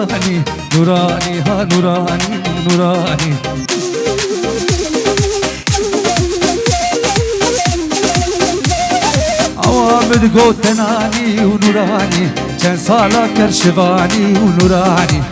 نوراني نوراني ها نوراني نوراني عوامد قوتناني ونوراني كان صالا كرشباني ونوراني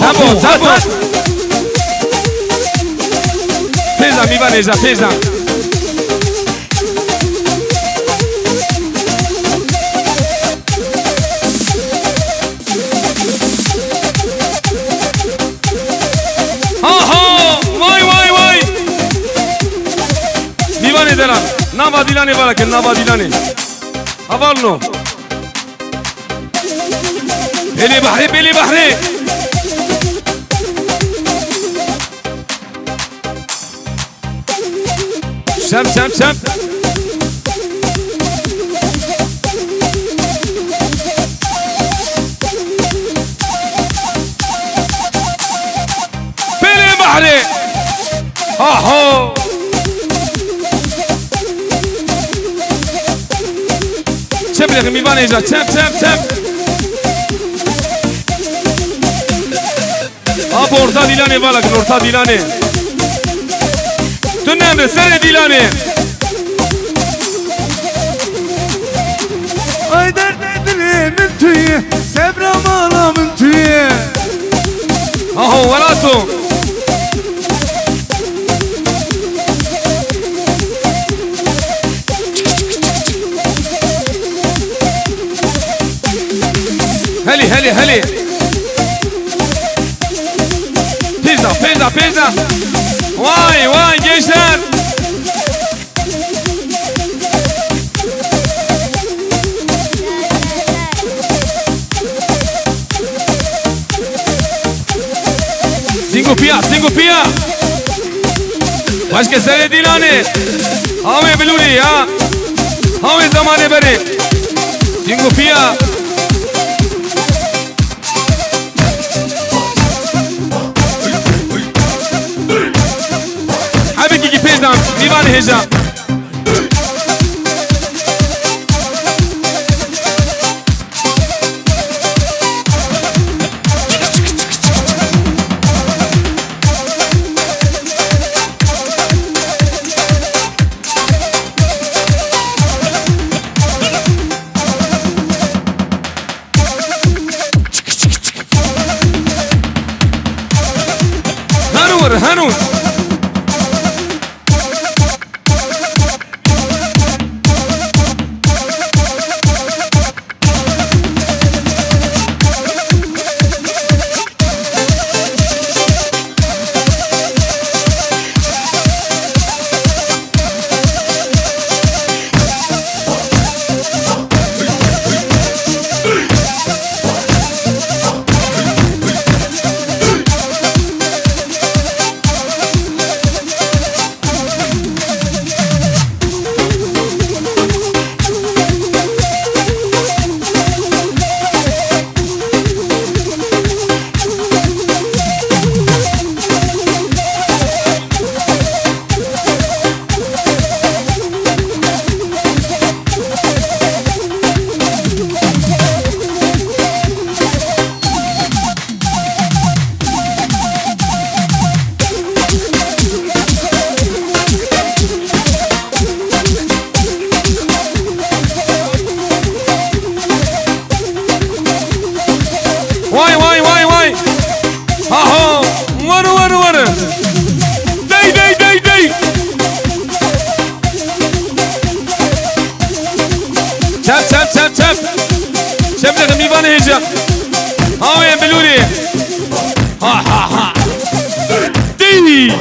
تابو Pesa mi Vanessa, pesa Nava dilane var ki nava dilane. Havalno. Beli bahri. Sem. Beli bahri. Aho. Çep mi Vanessa, çep. Abi orta dilane var lakin orta dilane. Tünnemde sene dilane. Ay dert dilimin tüyü, sebram alamın tüyü. Aho valato. Heli. Pizza. Vay gençler. Cinco pia. Başka sene dilane. Hame biluri ya. Hame zamane beri. Cinco pia. Divan heyecan. Hanur. Vay. Aho. Varı. Dey. Çep. Çep mi Vanessa heyecan. Hame biluri. Ha. Dey.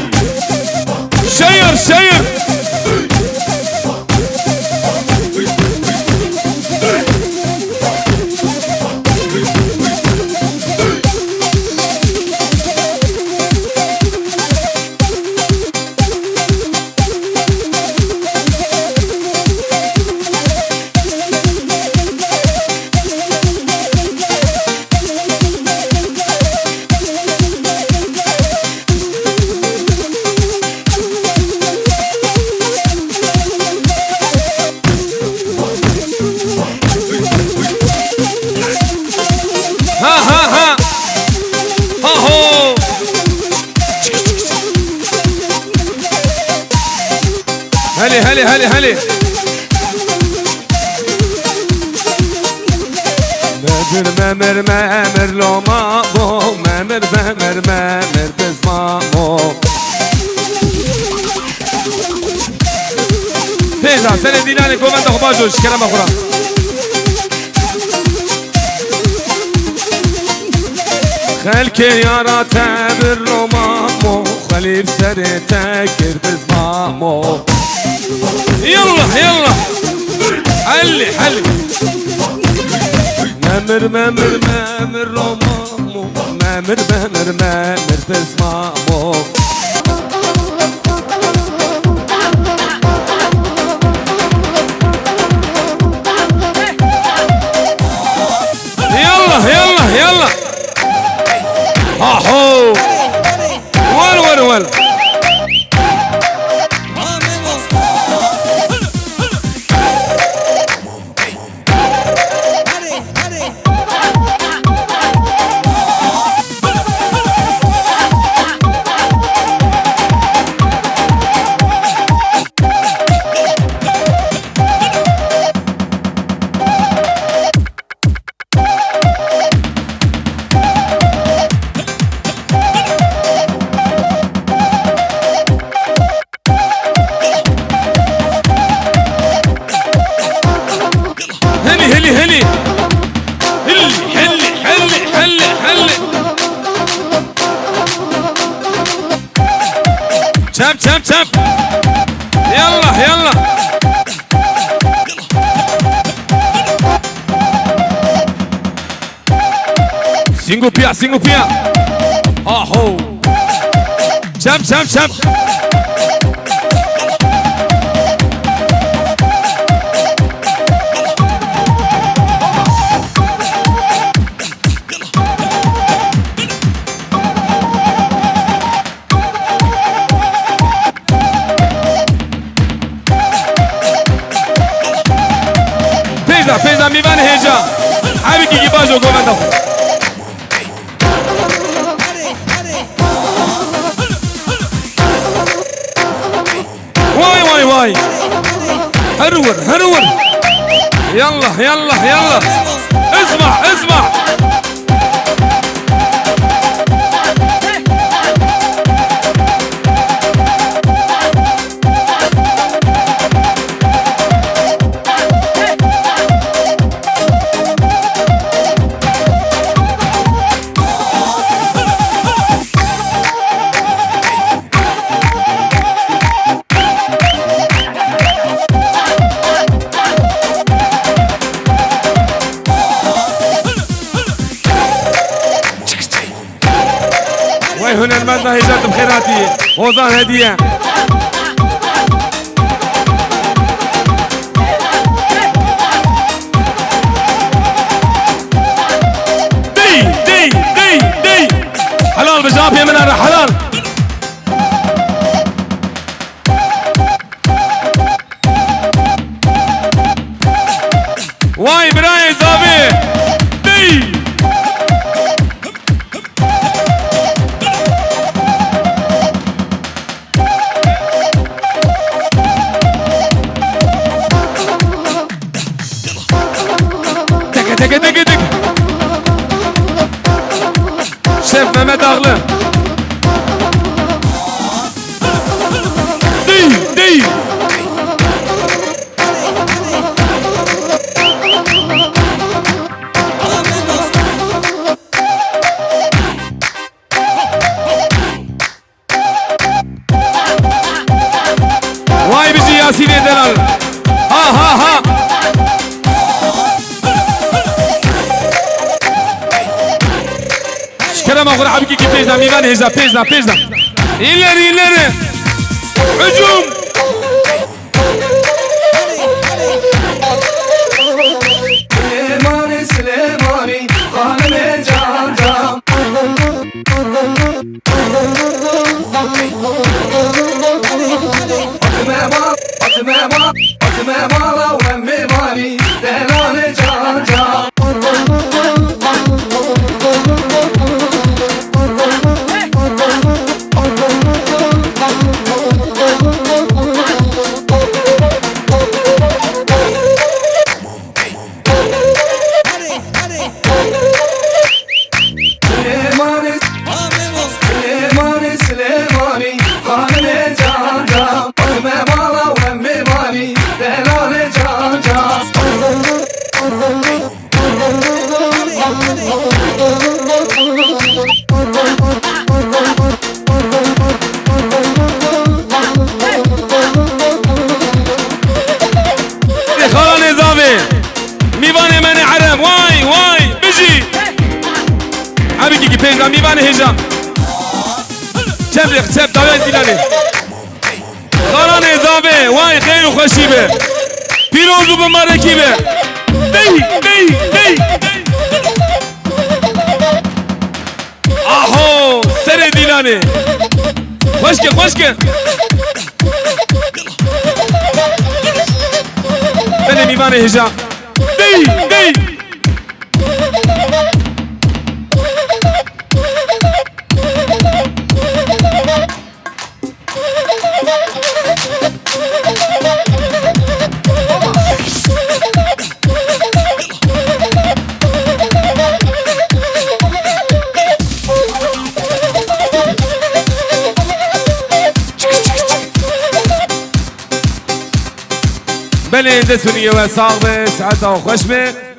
Şayır. هلي هلي مامر مامر لو مامو مامر مامر مامر بز مامو تيزا سنة ديناني كومندا خباجوش كلام أخرى خلك يارا تامر لو مامو خليب سري تاكر بز مامو يلا يلا حلي حلي مامر مامر مامر لو مامو مامر مامر مامر بز مامو يلا يلا يلا هاهو ول شب يلا يلا سينجو بيا اهو شب Pesa mi van heja abi ki bajo gomanda واي هرور يلا اسمع هنا المادة هجات بخيراتي ووزان هدية دي حلال بجابي من أنا حلال واي براي زابي دي دق شيف مهمت أغلى دي واي بيجي ياسين دلال ها كلام أخرى حبيبي كي بيزنا ميمان هجا بيزنا إلري هجوم سليماني خانم جان أتمام الله وميماني دلان جان Delale can can خالا نظامي میوان من عرب وای وای بجی حبیبی کی پنگا میوان هجا چپ چپ داوید دیلانی خالا نظامي وای خیر و خوشی به پیروز و بمارکی به دی آهو سر دیلانی خوشکه بله میوان هجا دی بله دستونی و ساق به ساعت و خوش به